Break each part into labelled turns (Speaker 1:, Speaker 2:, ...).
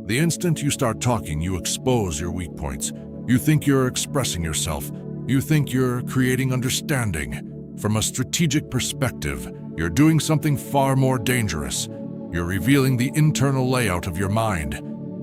Speaker 1: The instant you start talking, you expose your weak points. You think you're expressing yourself. You think you're creating understanding. From a strategic perspective, you're doing something far more dangerous. You're revealing the internal layout of your mind,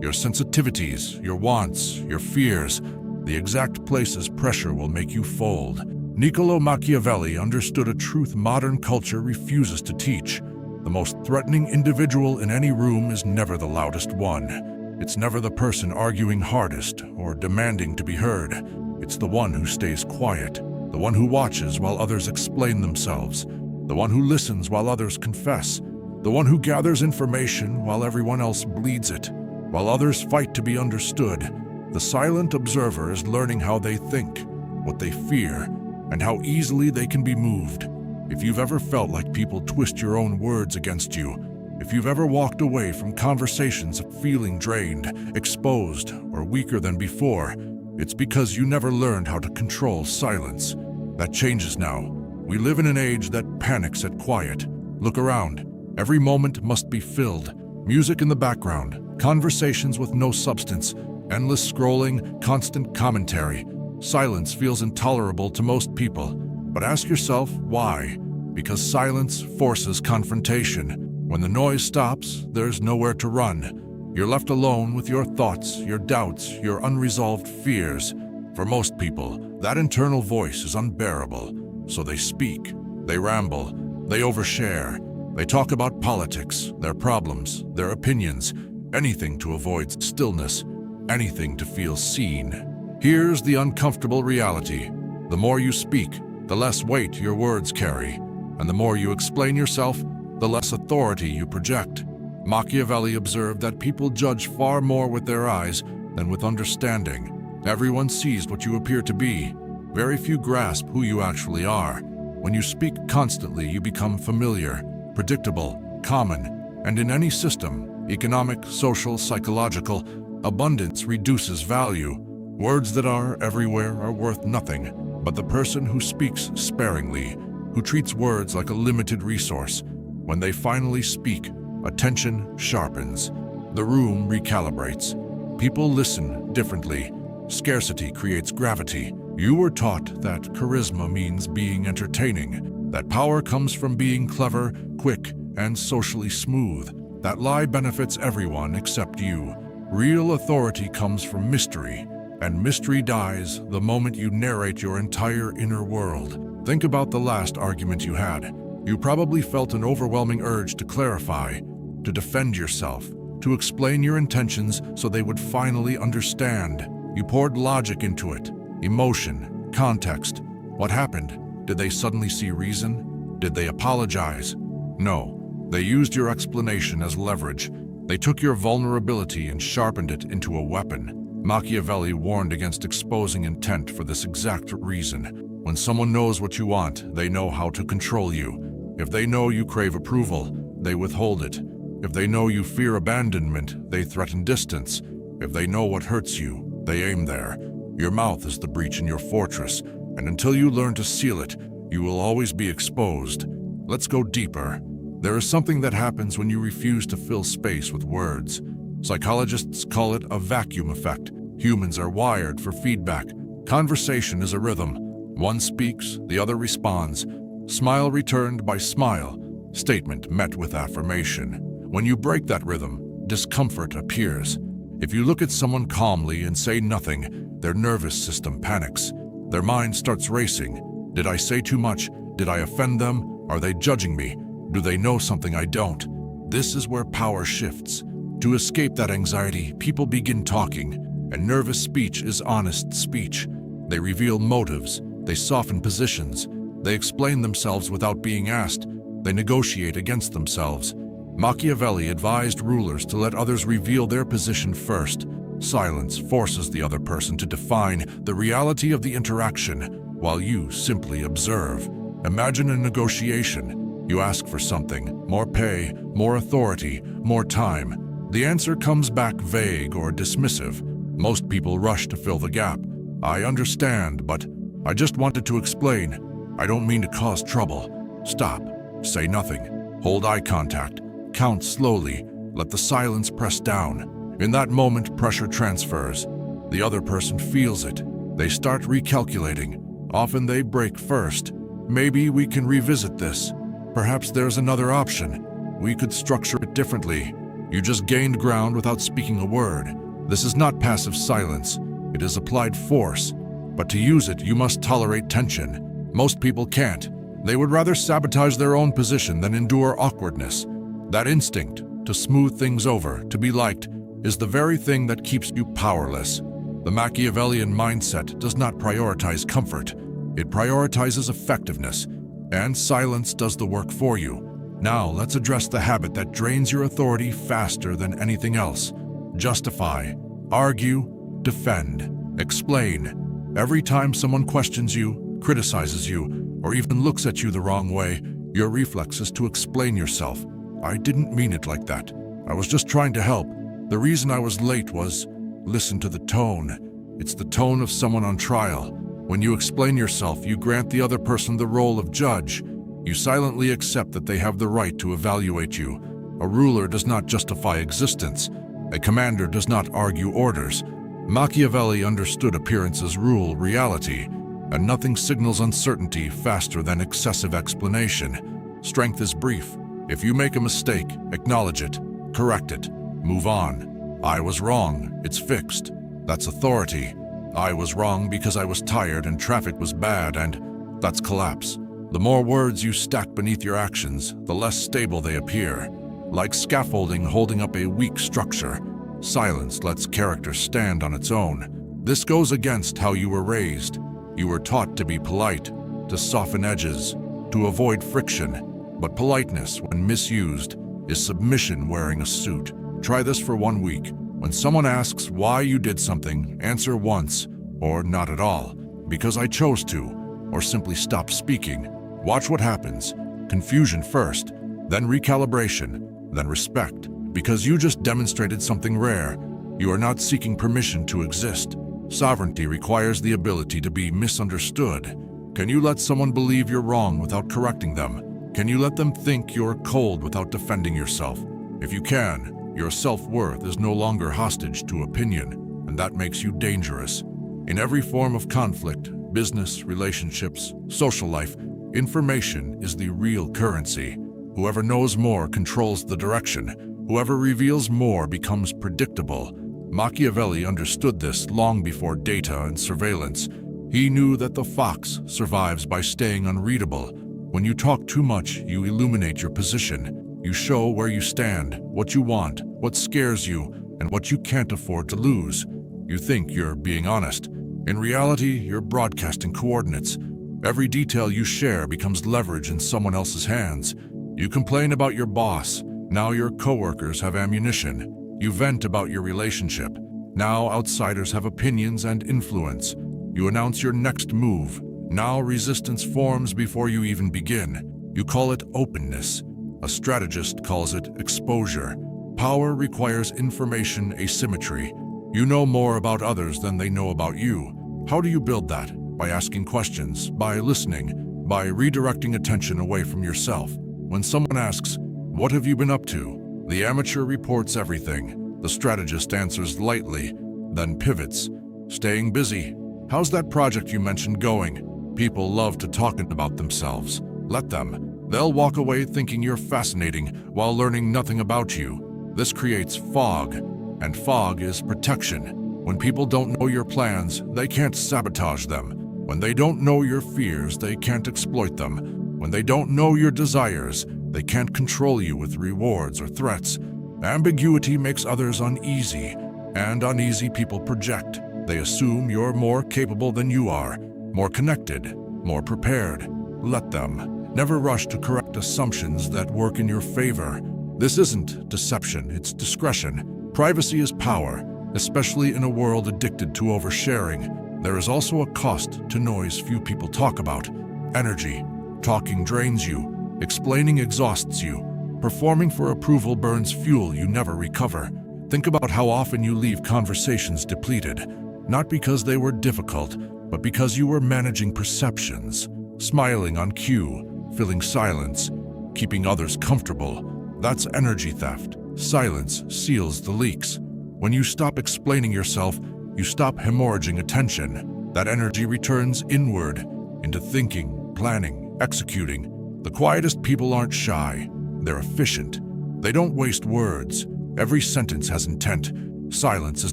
Speaker 1: your sensitivities, your wants, your fears, the exact places pressure will make you fold. Niccolò Machiavelli understood a truth modern culture refuses to teach. The most threatening individual in any room is never the loudest one. It's never the person arguing hardest or demanding to be heard. It's the one who stays quiet, the one who watches while others explain themselves, the one who listens while others confess, the one who gathers information while everyone else bleeds it, while others fight to be understood. The silent observer is learning how they think, what they fear, and how easily they can be moved. If you've ever felt like people twist your own words against you, if you've ever walked away from conversations feeling drained, exposed, or weaker than before, it's because you never learned how to control silence. That changes now. We live in an age that panics at quiet. Look around. Every moment must be filled. Music in the background, conversations with no substance, endless scrolling, constant commentary. Silence feels intolerable to most people. But ask yourself why. Because silence forces confrontation. When the noise stops, there's nowhere to run. You're left alone with your thoughts, your doubts, your unresolved fears. For most people, that internal voice is unbearable. So they speak, they ramble, they overshare. They talk about politics, their problems, their opinions, anything to avoid stillness, anything to feel seen. Here's the uncomfortable reality. The more you speak, the less weight your words carry. And the more you explain yourself, the less authority you project. Machiavelli observed that people judge far more with their eyes than with understanding. Everyone sees what you appear to be. Very few grasp who you actually are. When you speak constantly, you become familiar, predictable, common, and in any system, economic, social, psychological, abundance reduces value. Words that are everywhere are worth nothing, but the person who speaks sparingly, who treats words like a limited resource, when they finally speak, attention sharpens. The room recalibrates. People listen differently. Scarcity creates gravity. You were taught that charisma means being entertaining, that power comes from being clever, quick, and socially smooth. That lie benefits everyone except you. Real authority comes from mystery, and mystery dies the moment you narrate your entire inner world. Think about the last argument you had. You probably felt an overwhelming urge to clarify, to defend yourself, to explain your intentions so they would finally understand. You poured logic into it, emotion, context. What happened? Did they suddenly see reason? Did they apologize? No, they used your explanation as leverage. They took your vulnerability and sharpened it into a weapon. Machiavelli warned against exposing intent for this exact reason. When someone knows what you want, they know how to control you. If they know you crave approval, they withhold it. If they know you fear abandonment, they threaten distance. If they know what hurts you, they aim there. Your mouth is the breach in your fortress, and until you learn to seal it, you will always be exposed. Let's go deeper. There is something that happens when you refuse to fill space with words. Psychologists call it a vacuum effect. Humans are wired for feedback. Conversation is a rhythm. One speaks, the other responds. Smile returned by smile. Statement met with affirmation. When you break that rhythm, discomfort appears. If you look at someone calmly and say nothing, their nervous system panics. Their mind starts racing. Did I say too much? Did I offend them? Are they judging me? Do they know something I don't? This is where power shifts. To escape that anxiety, people begin talking, and nervous speech is honest speech. They reveal motives. They soften positions. They explain themselves without being asked. They negotiate against themselves. Machiavelli advised rulers to let others reveal their position first. Silence forces the other person to define the reality of the interaction, while you simply observe. Imagine a negotiation. You ask for something, more pay, more authority, more time. The answer comes back vague or dismissive. Most people rush to fill the gap. I understand, but I just wanted to explain. I don't mean to cause trouble. Stop. Say nothing. Hold eye contact. Count slowly. Let the silence press down. In that moment, pressure transfers. The other person feels it. They start recalculating. Often they break first. Maybe we can revisit this. Perhaps there's another option. We could structure it differently. You just gained ground without speaking a word. This is not passive silence. It is applied force. But to use it, you must tolerate tension. Most people can't. They would rather sabotage their own position than endure awkwardness. That instinct, to smooth things over, to be liked, is the very thing that keeps you powerless. The Machiavellian mindset does not prioritize comfort. It prioritizes effectiveness, and silence does the work for you. Now, let's address the habit that drains your authority faster than anything else. Justify, argue, defend, explain. Every time someone questions you, criticizes you, or even looks at you the wrong way, your reflex is to explain yourself. I didn't mean it like that. I was just trying to help. The reason I was late was... Listen to the tone. It's the tone of someone on trial. When you explain yourself, you grant the other person the role of judge. You silently accept that they have the right to evaluate you. A ruler does not justify existence. A commander does not argue orders. Machiavelli understood appearances rule reality, and nothing signals uncertainty faster than excessive explanation. Strength is brief. If you make a mistake, acknowledge it, correct it, move on. I was wrong, it's fixed. That's authority. I was wrong because I was tired and traffic was bad, and that's collapse. The more words you stack beneath your actions, the less stable they appear. Like scaffolding holding up a weak structure, silence lets character stand on its own. This goes against how you were raised. You were taught to be polite, to soften edges, to avoid friction. But politeness, when misused, is submission wearing a suit. Try this for 1 week. When someone asks why you did something, answer once, or not at all, because I chose to, or simply stop speaking. Watch what happens. Confusion first, then recalibration, then respect. Because you just demonstrated something rare. You are not seeking permission to exist. Sovereignty requires the ability to be misunderstood. Can you let someone believe you're wrong without correcting them? Can you let them think you're cold without defending yourself? If you can, your self-worth is no longer hostage to opinion, and that makes you dangerous. In every form of conflict, business, relationships, social life, information is the real currency. Whoever knows more controls the direction. Whoever reveals more becomes predictable. Machiavelli understood this long before data and surveillance. He knew that the fox survives by staying unreadable. When you talk too much, you illuminate your position. You show where you stand, what you want, what scares you, and what you can't afford to lose. You think you're being honest. In reality, you're broadcasting coordinates. Every detail you share becomes leverage in someone else's hands. You complain about your boss. Now your coworkers have ammunition. You vent about your relationship. Now outsiders have opinions and influence. You announce your next move. Now resistance forms before you even begin. You call it openness. A strategist calls it exposure. Power requires information asymmetry. You know more about others than they know about you. How do you build that? By asking questions, by listening, by redirecting attention away from yourself. When someone asks, "What have you been up to?" the amateur reports everything. The strategist answers lightly, then pivots. "Staying busy. How's that project you mentioned going?" People love to talk about themselves. Let them. They'll walk away thinking you're fascinating while learning nothing about you. This creates fog, and fog is protection. When people don't know your plans, they can't sabotage them. When they don't know your fears, they can't exploit them. When they don't know your desires, they can't control you with rewards or threats. Ambiguity makes others uneasy, and uneasy people project. They assume you're more capable than you are, more connected, more prepared. Let them. Never rush to correct assumptions that work in your favor. This isn't deception, it's discretion. Privacy is power, especially in a world addicted to oversharing. There is also a cost to noise few people talk about. Energy. Talking drains you. Explaining exhausts you. Performing for approval burns fuel you never recover. Think about how often you leave conversations depleted, not because they were difficult, but because you were managing perceptions. Smiling on cue, filling silence, keeping others comfortable. That's energy theft. Silence seals the leaks. When you stop explaining yourself, you stop hemorrhaging attention. That energy returns inward, into thinking, planning, executing. The quietest people aren't shy. They're efficient. They don't waste words. Every sentence has intent. Silence is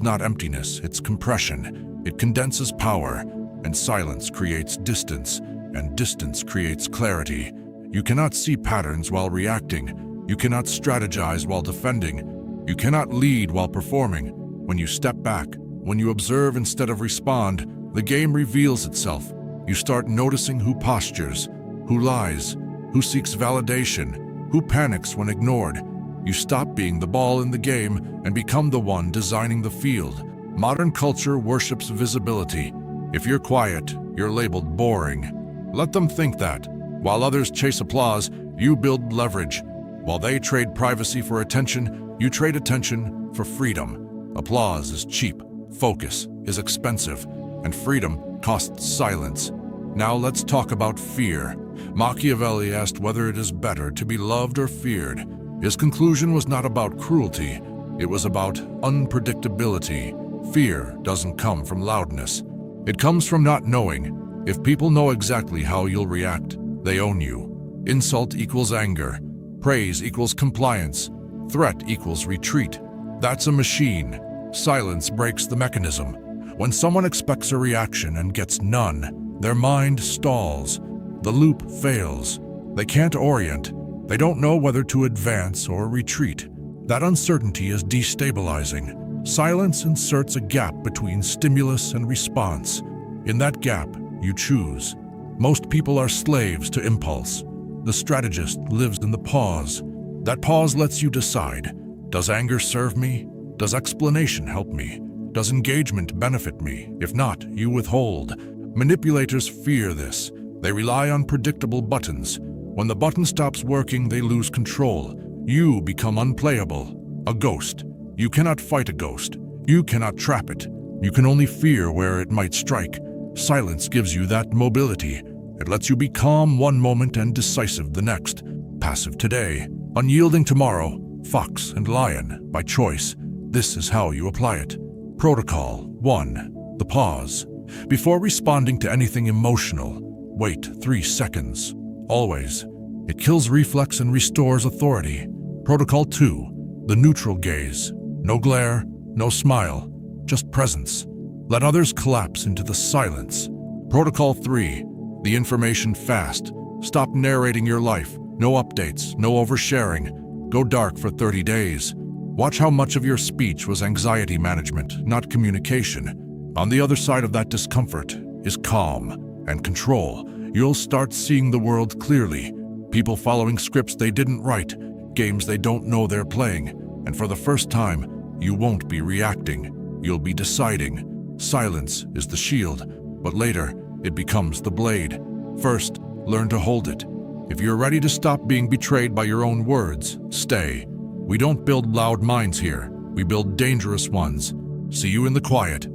Speaker 1: not emptiness, it's compression. It condenses power, and silence creates distance, and distance creates clarity. You cannot see patterns while reacting. You cannot strategize while defending. You cannot lead while performing. When you step back, when you observe instead of respond, the game reveals itself. You start noticing who postures, who lies, who seeks validation, who panics when ignored. You stop being the ball in the game and become the one designing the field. Modern culture worships visibility. If you're quiet, you're labeled boring. Let them think that. While others chase applause, you build leverage. While they trade privacy for attention, you trade attention for freedom. Applause is cheap, focus is expensive, and freedom costs silence. Now let's talk about fear. Machiavelli asked whether it is better to be loved or feared. His conclusion was not about cruelty, it was about unpredictability. Fear doesn't come from loudness. It comes from not knowing. If people know exactly how you'll react, they own you. Insult equals anger. Praise equals compliance. Threat equals retreat. That's a machine. Silence breaks the mechanism. When someone expects a reaction and gets none, their mind stalls. The loop fails. They can't orient. They don't know whether to advance or retreat. That uncertainty is destabilizing. Silence inserts a gap between stimulus and response. In that gap, you choose. Most people are slaves to impulse. The strategist lives in the pause. That pause lets you decide. Does anger serve me? Does explanation help me? Does engagement benefit me? If not, you withhold. Manipulators fear this. They rely on predictable buttons. When the button stops working, they lose control. You become unplayable, a ghost. You cannot fight a ghost. You cannot trap it. You can only fear where it might strike. Silence gives you that mobility. It lets you be calm one moment and decisive the next. Passive today, unyielding tomorrow, fox and lion by choice. This is how you apply it. Protocol 1. The pause. Before responding to anything emotional, wait 3 seconds. Always. It kills reflex and restores authority. Protocol 2. The neutral gaze. No glare, no smile, just presence. Let others collapse into the silence. Protocol 3. The information fast. Stop narrating your life. No updates, no oversharing. Go dark for 30 days. Watch how much of your speech was anxiety management, not communication. On the other side of that discomfort is calm and control. You'll start seeing the world clearly. People following scripts they didn't write, games they don't know they're playing. And for the first time, you won't be reacting. You'll be deciding. Silence is the shield, but later, it becomes the blade. First, learn to hold it. If you're ready to stop being betrayed by your own words, stay. We don't build loud minds here. We build dangerous ones. See you in the quiet.